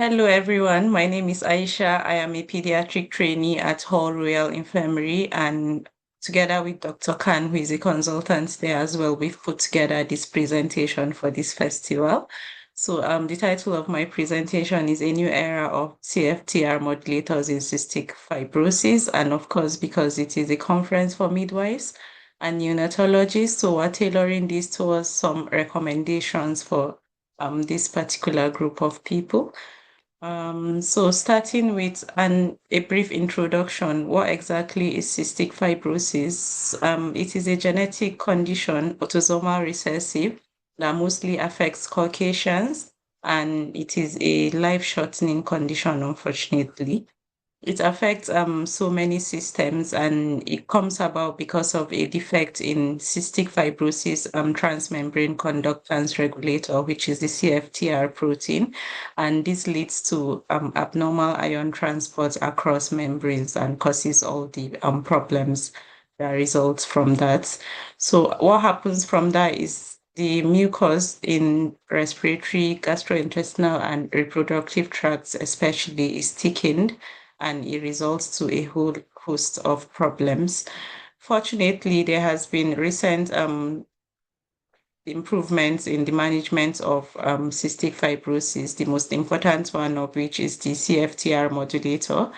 Hello, everyone. My name is Aisha. I am a pediatric trainee at Hall Royal Infirmary, and together with Dr. Khan, who is a consultant there as well, we've put together this presentation for this festival. The title of my presentation is A New Era of CFTR Modulators in Cystic Fibrosis. And of course, because it is a conference for midwives and neonatologists, so we're tailoring this towards some recommendations for this particular group of people. Starting with a brief introduction, what exactly is cystic fibrosis? It is a genetic condition, autosomal recessive, that mostly affects Caucasians, and it is a life-shortening condition, unfortunately. It affects so many systems, and it comes about because of a defect in cystic fibrosis transmembrane conductance regulator, which is the CFTR protein, and this leads to abnormal ion transport across membranes and causes all the problems that result from that. So what happens from that is the mucus in respiratory, gastrointestinal, and reproductive tracts especially is thickened, and it results to a whole host of problems. Fortunately, there has been recent improvements in the management of cystic fibrosis, the most important one of which is the CFTR modulator.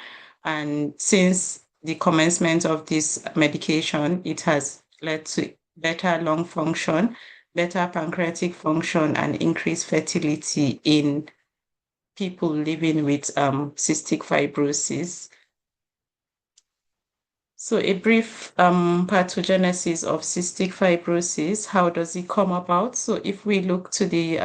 And since the commencement of this medication, it has led to better lung function, better pancreatic function, and increased fertility in people living with cystic fibrosis. So a brief pathogenesis of cystic fibrosis, how does it come about? So if we look to the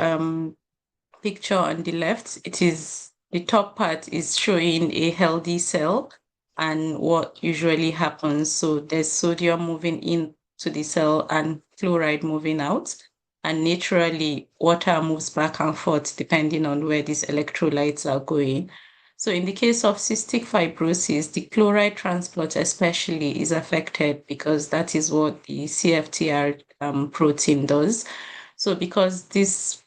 picture on the left, the top part is showing a healthy cell and what usually happens. So there's sodium moving into the cell and chloride moving out. And naturally, water moves back and forth depending on where these electrolytes are going. So in the case of cystic fibrosis, the chloride transport especially is affected because that is what the CFTR protein does. So because this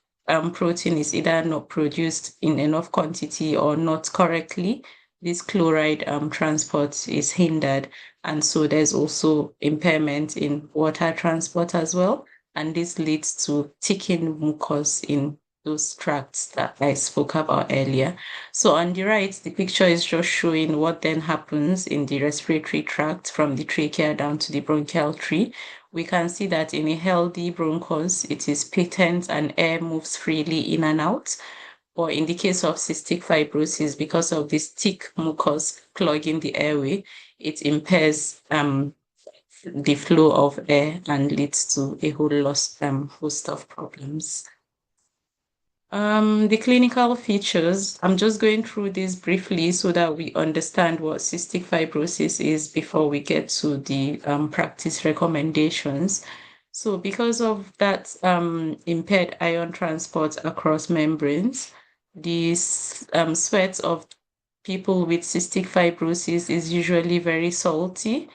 protein is either not produced in enough quantity or not correctly, this chloride transport is hindered. And so there's also impairment in water transport as well. And this leads to thickened mucus in those tracts that I spoke about earlier. So on the right, the picture is just showing what then happens in the respiratory tract from the trachea down to the bronchial tree. We can see that in a healthy bronchus, it is patent and air moves freely in and out. Or in the case of cystic fibrosis, because of this thick mucus clogging the airway, it impairs the flow of air and leads to a whole host of problems. The clinical features, I'm just going through this briefly so that we understand what cystic fibrosis is before we get to the practice recommendations. So because of that impaired ion transport across membranes, the sweat of people with cystic fibrosis is usually very salty.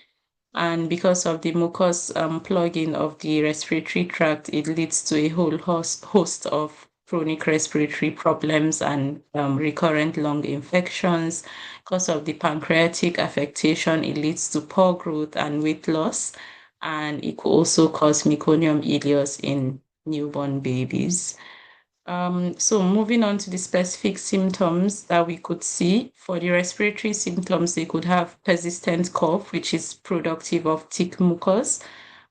And because of the mucus plugging of the respiratory tract, it leads to a whole host of chronic respiratory problems and recurrent lung infections. Because of the pancreatic affectation, it leads to poor growth and weight loss. And it could also cause meconium ileus in newborn babies. So moving on to the specific symptoms that we could see. For the respiratory symptoms, they could have persistent cough, which is productive of thick mucus.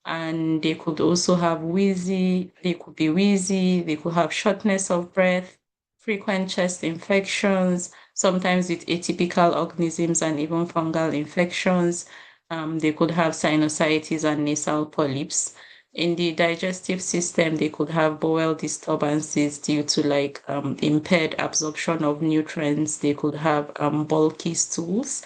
And they could also have they could have shortness of breath, frequent chest infections, sometimes with atypical organisms and even fungal infections. They could have sinusitis and nasal polyps. In the digestive system, they could have bowel disturbances due to impaired absorption of nutrients. They could have bulky stools.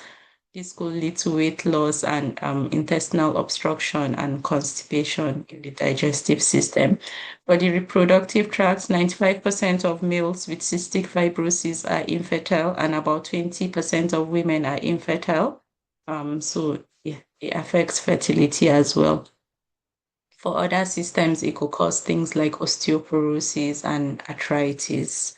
This could lead to weight loss and intestinal obstruction and constipation in the digestive system. For the reproductive tract, 95% of males with cystic fibrosis are infertile, and about 20% of women are infertile. So yeah, it affects fertility as well. For other systems, it could cause things like osteoporosis and arthritis.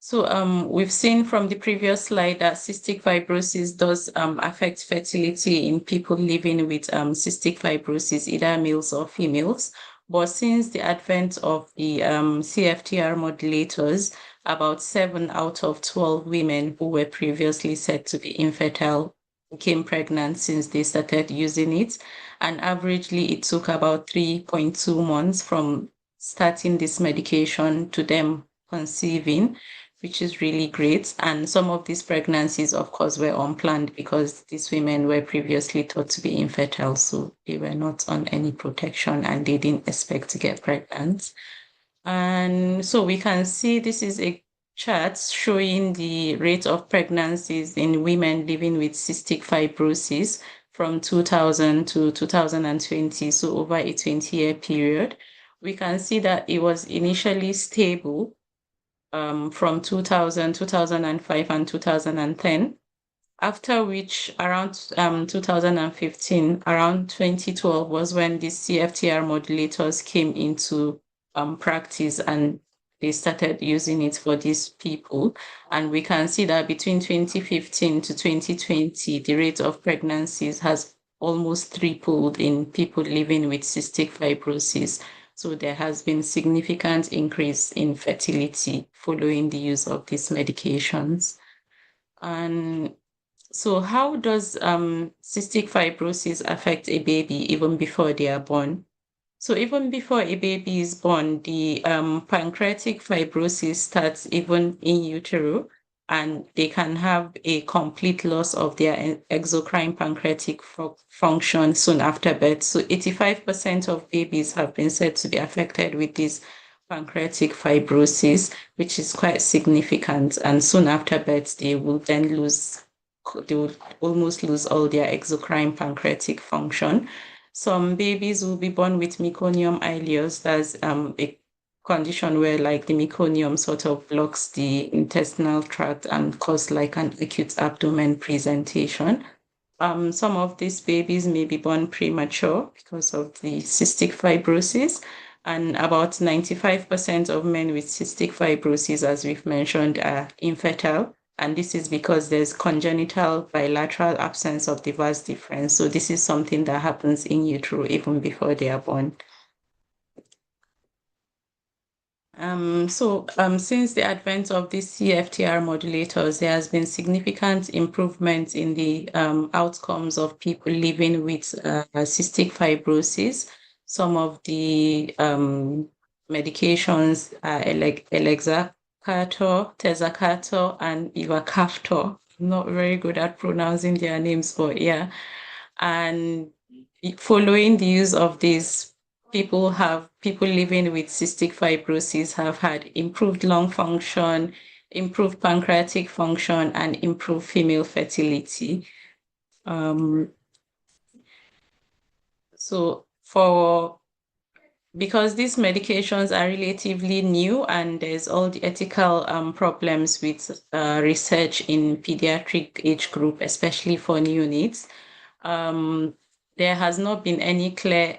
So we've seen from the previous slide that cystic fibrosis does affect fertility in people living with cystic fibrosis, either males or females. But since the advent of the CFTR modulators, about 7 out of 12 women who were previously said to be infertile became pregnant since they started using it. And averagely, it took about 3.2 months from starting this medication to them conceiving, which is really great. And some of these pregnancies, of course, were unplanned because these women were previously thought to be infertile. So they were not on any protection and they didn't expect to get pregnant. And so we can see this is a chart showing the rate of pregnancies in women living with cystic fibrosis from 2000 to 2020, so over a 20-year period. We can see that it was initially stable from 2000, 2005, and 2010. After which, around 2015, around 2012 was when the CFTR modulators came into practice and they started using it for these people. And we can see that between 2015 to 2020, the rate of pregnancies has almost tripled in people living with cystic fibrosis. So there has been significant increase in fertility following the use of these medications. And so how does cystic fibrosis affect a baby even before they are born? So even before a baby is born, the pancreatic fibrosis starts even in utero, and they can have a complete loss of their exocrine pancreatic function soon after birth. So 85% of babies have been said to be affected with this pancreatic fibrosis, which is quite significant. And soon after birth, they will then they will almost lose all their exocrine pancreatic function. Some babies will be born with meconium ileus. That's a condition where like the meconium sort of blocks the intestinal tract and cause like an acute abdomen presentation. Some of these babies may be born premature because of the cystic fibrosis. And about 95% of men with cystic fibrosis, as we've mentioned, are infertile. And this is because there's congenital bilateral absence of the vas deferens. So this is something that happens in utero even before they are born. Since the advent of these CFTR modulators, there has been significant improvement in the outcomes of people living with cystic fibrosis. Some of the medications are like Elexacartor, Tezacaftor, and Ivacaftor. I'm not very good at pronouncing their names, but yeah. And following the use of these, people living with cystic fibrosis have had improved lung function, improved pancreatic function, and improved female fertility. Um, so for because these medications are relatively new and there's all the ethical problems with research in pediatric age group, especially for neonates, there has not been any clear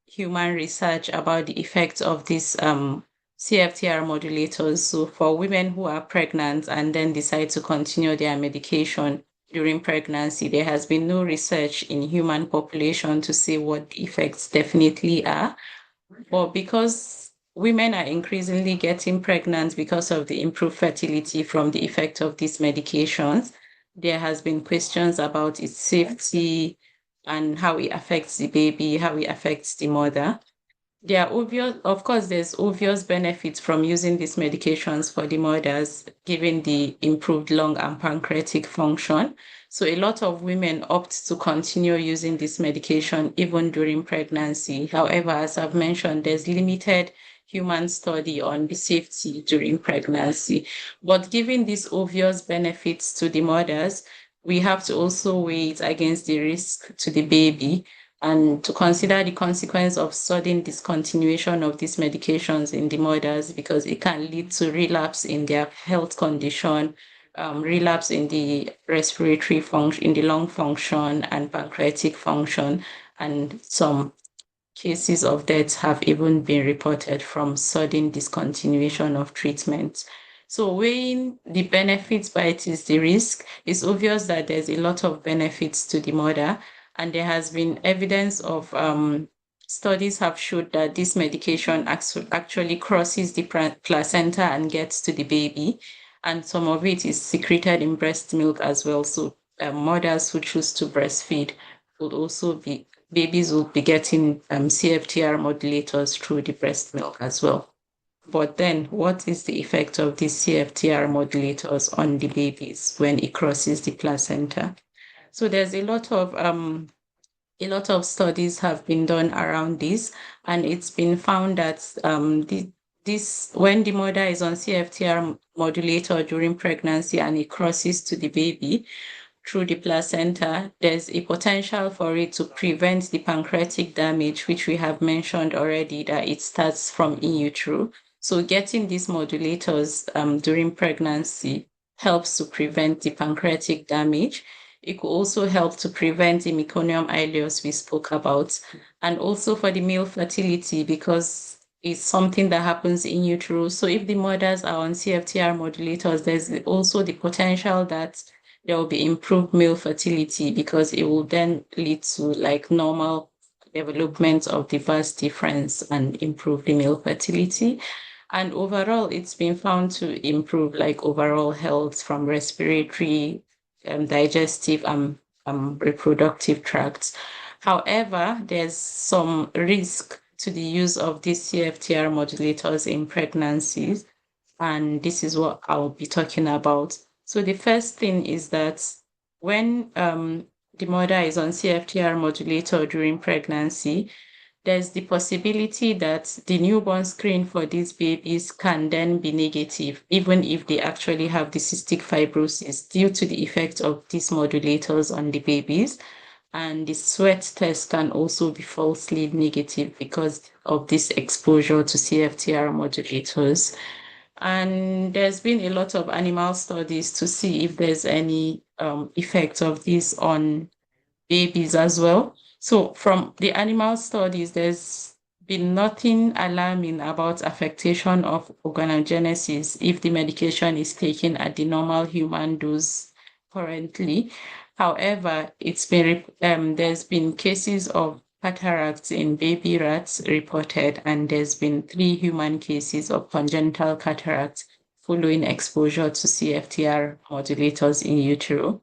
human research about the effects of these CFTR modulators. So for women who are pregnant and then decide to continue their medication during pregnancy, there has been no research in human population to see what the effects definitely are. But because women are increasingly getting pregnant because of the improved fertility from the effect of these medications, there has been questions about its safety and how it affects the baby, how it affects the mother. There are obvious, of course, there's obvious benefits from using these medications for the mothers, given the improved lung and pancreatic function. So a lot of women opt to continue using this medication even during pregnancy. However, as I've mentioned, there's limited human study on the safety during pregnancy. But given these obvious benefits to the mothers, we have to also weigh it against the risk to the baby and to consider the consequence of sudden discontinuation of these medications in the mothers, because it can lead to relapse in their health condition, relapse in the respiratory function, in the lung function and pancreatic function, and some cases of death have even been reported from sudden discontinuation of treatment. So weighing the benefits versus the risk, it's obvious that there's a lot of benefits to the mother, and there has been evidence of studies have showed that this medication actually crosses the placenta and gets to the baby, and some of it is secreted in breast milk as well. So mothers who choose to breastfeed will also be babies will be getting CFTR modulators through the breast milk as well. But then, what is the effect of these CFTR modulators on the babies when it crosses the placenta? So there's a lot of studies have been done around this, and it's been found that this when the mother is on CFTR modulator during pregnancy and it crosses to the baby through the placenta, there's a potential for it to prevent the pancreatic damage, which we have mentioned already that it starts from in utero. So getting these modulators during pregnancy helps to prevent the pancreatic damage. It could also help to prevent the meconium ileus we spoke about, and also for the male fertility because it's something that happens in utero. So if the mothers are on CFTR modulators, there's also the potential that there will be improved male fertility because it will then lead to like normal development of the vas difference and improve the male fertility. And overall, it's been found to improve like overall health from respiratory, digestive, reproductive tracts. However, there's some risk to the use of these CFTR modulators in pregnancies, and this is what I'll be talking about. So the first thing is that when the mother is on CFTR modulator during pregnancy, there's the possibility that the newborn screen for these babies can then be negative, even if they actually have the cystic fibrosis due to the effect of these modulators on the babies. And the sweat test can also be falsely negative because of this exposure to CFTR modulators. And there's been a lot of animal studies to see if there's any effect of this on babies as well. So from the animal studies, there's been nothing alarming about affectation of organogenesis if the medication is taken at the normal human dose currently. However, there's been cases of cataracts in baby rats reported, and there's been 3 human cases of congenital cataracts following exposure to CFTR modulators in utero.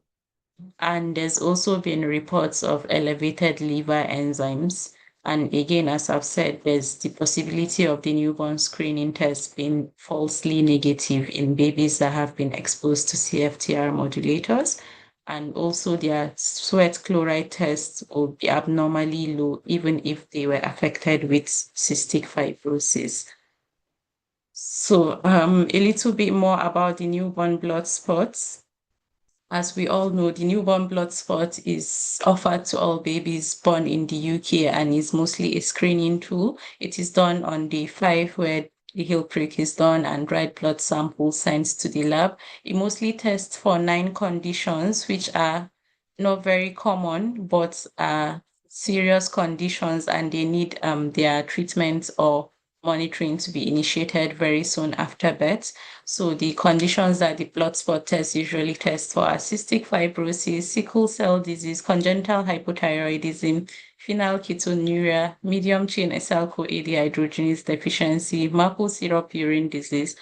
And there's also been reports of elevated liver enzymes. And again, as I've said, there's the possibility of the newborn screening test being falsely negative in babies that have been exposed to CFTR modulators. And also their sweat chloride tests will be abnormally low, even if they were affected with cystic fibrosis. So a little bit more about the newborn blood spots. As we all know, the newborn blood spot is offered to all babies born in the UK and is mostly a screening tool. It is done on day 5 where the heel prick is done and dried blood sample sent to the lab. It mostly tests for 9 conditions, which are not very common, but are serious conditions and they need their treatment or monitoring to be initiated very soon after birth. So the conditions that the blood spot test usually tests for are cystic fibrosis, sickle cell disease, congenital hypothyroidism, phenylketonuria, medium chain acyl-CoA dehydrogenase deficiency, maple syrup urine disease,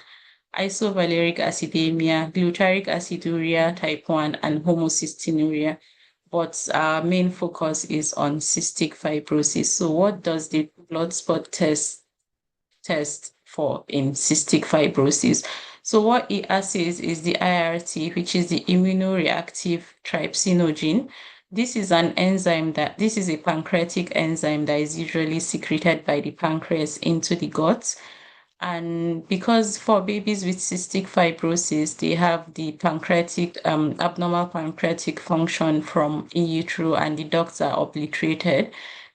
isovaleric acidemia, glutaric aciduria type 1, and homocystinuria. But our main focus is on cystic fibrosis. So what does the blood spot test for in cystic fibrosis? So what it assays is the IRT, which is the immunoreactive trypsinogen. This is this is a pancreatic enzyme that is usually secreted by the pancreas into the gut. And because for babies with cystic fibrosis, they have the abnormal pancreatic function from in utero and the ducts are obliterated,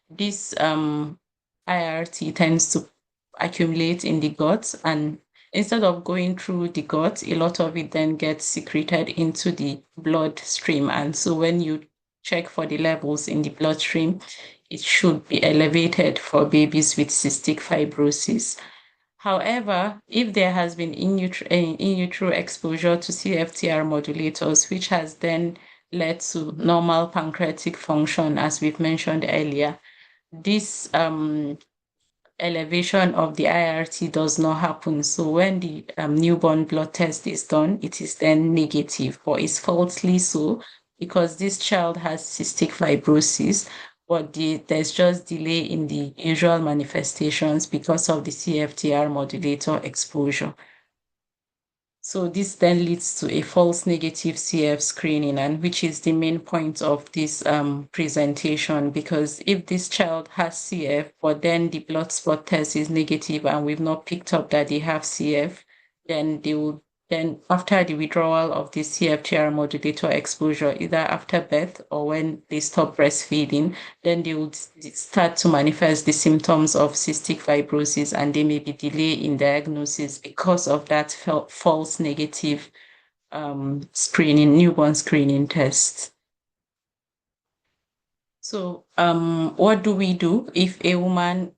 this IRT tends to accumulate in the gut, and instead of going through the gut, a lot of it then gets secreted into the bloodstream. And so when you check for the levels in the bloodstream, it should be elevated for babies with cystic fibrosis. However, if there has been in utero exposure to CFTR modulators, which has then led to normal pancreatic function, as we've mentioned earlier, this elevation of the IRT does not happen. So when the newborn blood test is done, it is then negative, or is falsely so, because this child has cystic fibrosis, but there's just delay in the usual manifestations because of the CFTR modulator exposure. So this then leads to a false negative CF screening, and which is the main point of this presentation, because if this child has CF, but then the blood spot test is negative and we've not picked up that they have CF, then they will then after the withdrawal of the CFTR modulator exposure, either after birth or when they stop breastfeeding, then they would start to manifest the symptoms of cystic fibrosis, and there may be delay in diagnosis because of that false negative newborn screening test. So what do we do if a woman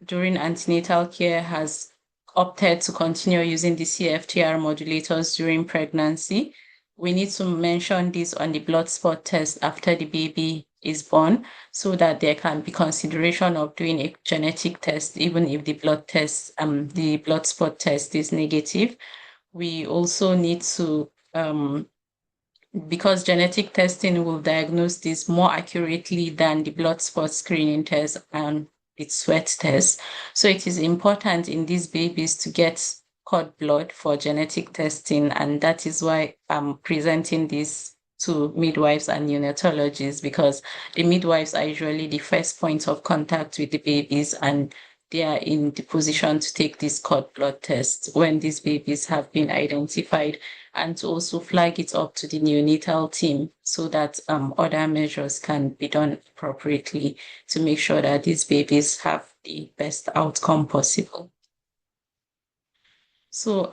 during antenatal care has opted to continue using the CFTR modulators during pregnancy? We need to mention this on the blood spot test after the baby is born, so that there can be consideration of doing a genetic test, even if the blood spot test is negative. We also need to because genetic testing will diagnose this more accurately than the blood spot screening test and its sweat test. So it is important in these babies to get cord blood for genetic testing, and that is why I'm presenting this to midwives and neonatologists, because the midwives are usually the first point of contact with the babies, and they are in the position to take this cord blood test when these babies have been identified, and to also flag it up to the neonatal team so that other measures can be done appropriately to make sure that these babies have the best outcome possible. So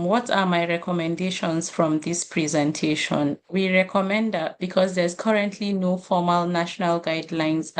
what are my recommendations from this presentation? We recommend that because there's currently no formal national guidelines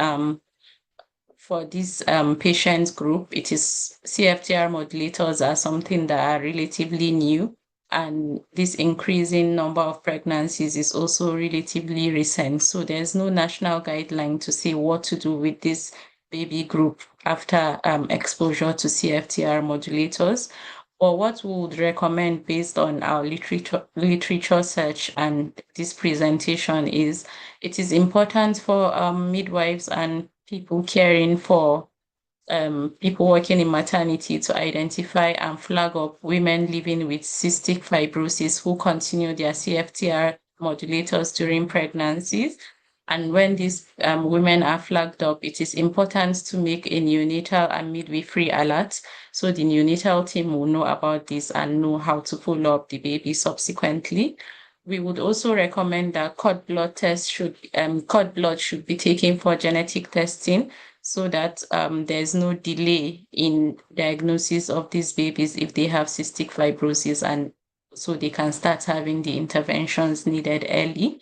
for this patient group, it is CFTR modulators are something that are relatively new, and this increasing number of pregnancies is also relatively recent. So there's no national guideline to say what to do with this baby group after exposure to CFTR modulators. Or what we would recommend based on our literature search and this presentation is it is important for midwives and people caring for people working in maternity to identify and flag up women living with cystic fibrosis who continue their CFTR modulators during pregnancies. And when these women are flagged up, it is important to make a neonatal and midwifery alert, so the neonatal team will know about this and know how to follow up the baby subsequently. We would also recommend that cord blood should be taken for genetic testing, so that there's no delay in diagnosis of these babies if they have cystic fibrosis, and so they can start having the interventions needed early.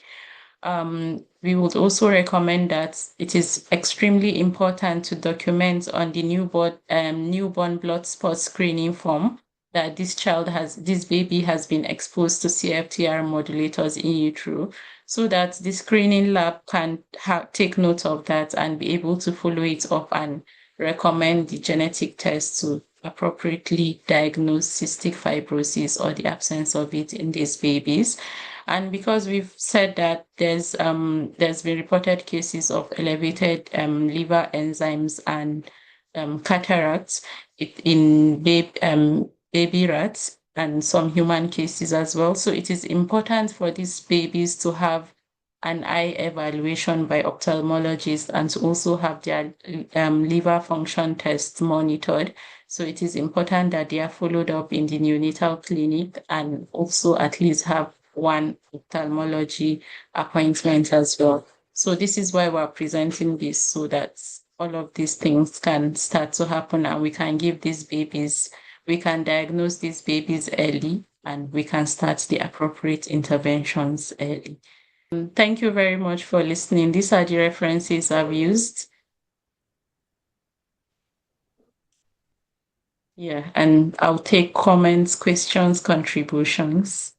We would also recommend that it is extremely important to document on the newborn blood spot screening form that this baby has been exposed to CFTR modulators in utero, so that the screening lab can take note of that and be able to follow it up and recommend the genetic test to appropriately diagnose cystic fibrosis or the absence of it in these babies. And because we've said that there's been reported cases of elevated liver enzymes and cataracts in baby rats and some human cases as well. So it is important for these babies to have an eye evaluation by ophthalmologists and to also have their liver function tests monitored. So it is important that they are followed up in the neonatal clinic and also at least have one ophthalmology appointment as well. So this is why we're presenting this, so that all of these things can start to happen and we can diagnose these babies early and we can start the appropriate interventions early. Thank you very much for listening. These are the references I've used. Yeah, and I'll take comments, questions, contributions.